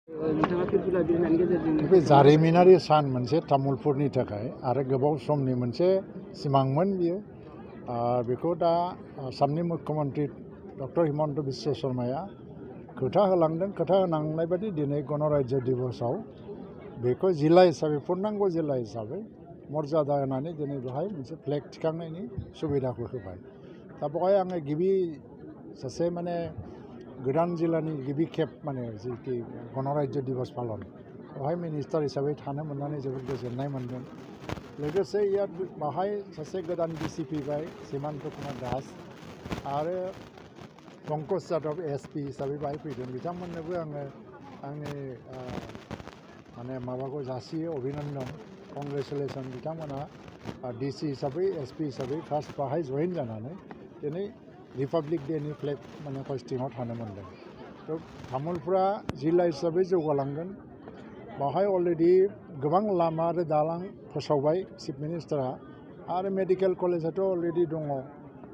बे जारिमिनारि सान मोनसे तामुलपुरनि थाखाय आरो गोबाव समनि मोनसे सिमांमोन बियो। बेखौ दा आसामनि मुख्यमन्त्रि डक्टर हिमन्त बिश्व शर्माया खोथा होलांदों। खोथा होनांनाय बायदि दिनै गणराज्य दिबसआव बेखौ जिल्ला हिसाबै पूर्णांग जिल्ला हिसाबै मर्यादा होनानै दिनै बेवहाय मोनसे फ्लेग थिखांनायनि सुबिदाखौ होबाय। दा बेवहाय आङो गिबि सासे माने गोदान जिल्लानि गिबि खेब माने जिखि गणराज्य दिबस पालन बेवहाय मिनिस्टार हिसाबै थानो मोननानै जोबोद गोजोननाय मोनदों। लोगोसे बेवहाय सासे गोदान डिसि फैबाय हिमन्त कुमार दास आरो पंकज जाधव एसपि हिसाबै बाहाय फैदों। बिथांमोननोबो आङो आंनि माने माबाखौ जासियो अभिनन्दन कंग्रेचुलेसन। बिथांमोना डिसि हिसाबै एसपि हिसाबै फार्स्ट बाहाय जइन जानानै दिनै रिपाब्लिक डेनि फ्लेग माने हस्टिंआव थानो मोनदों। थ' तामुलपुरा जिल्ला हिसाबै जौगालांगोन। बावहाय अलरेडि गोबां लामा आरो दालां फोसावबाय चिफ मिनिस्टारा आरो मेडिकेल कलेजआथ' अलरेडि दङ।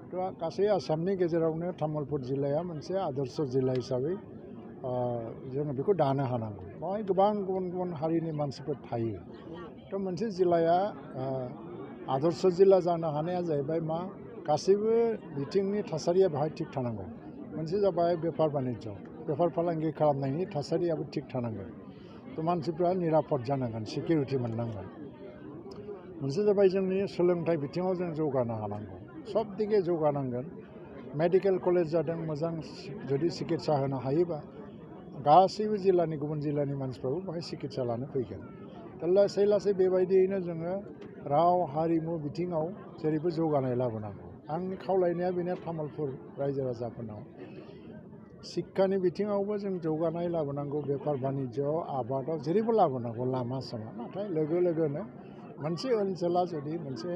थ' गासै आसामनि गेजेरावनो तामुलपुर जिल्लाया मोनसे आदर्श जिल्ला हिसाबै जोङो बेखौ दानो हानांगौ। बावहाय गोबां गुबुन गुबुन हारिनि मानसिफोर थायो। थ' मोनसे जिल्लाया आदर्श जिल्ला जानो हानाया जाहैबाय मा गासैबो बिथिंनि थासारिया बेवहाय थिग थानांगौ। मोनसे जाबाय बेफार बानिज्य, बेफार फालांगि खालामनायनि थासारियाबो थिग थानांगोन। थ' मानसिफ्रा निरापद जानांगोन, सिकिउरिटि मोननांगोन। मोनसे जाबाय जोंनि सोलोंथाइ बिथिङाव जों जौगानो हानांगौ, सब दिगे जौगानांगोन। मेडिकेल कलेज जादों, मोजां जुदि सिकित्सा होनो हायोबा गासैबो जिल्लानि गुबुन जिल्लानि मानसिफ्राबो बेवहाय सिकित्सा लानो फैगोन। दा लासै लासै बेबायदियैनो जोङो राव हारिमु बिथिङाव जेरैबो जौगानाय लाबोनांगौ। आंनि खावलायनाया बेनो तामुलपुर रायजो राजाफोरनाव शिक्षानि बिथिङावबो जों जौगानाय लाबोनांगौ, बेफार बानिज्यआव आबादाव जेरैबो लाबोनांगौ, लामा सामा। नाथाय लोगो लोगोनो मोनसे ओनसोला जुदि मोनसे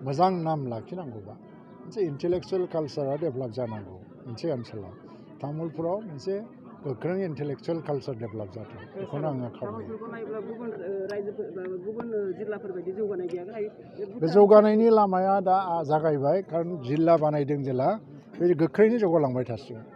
मोजां नाम लाखिनांगौबा मोनसे इन्टेलेक्सुवेल कालसारा डेभेलप जानांगौ। मोनसे ओनसोलाव तामुलपुराव मोनसे गोख्रों इन्टेलेक्सुवेल कालसार डेभेलप जाथों, बेखौनो आङो खावलायो। बे जौगानायनि लामाया दा जागायबाय, खारन जिल्ला बानायदों जेला बे गोख्रैनो जौगालांबाय थासिगोन।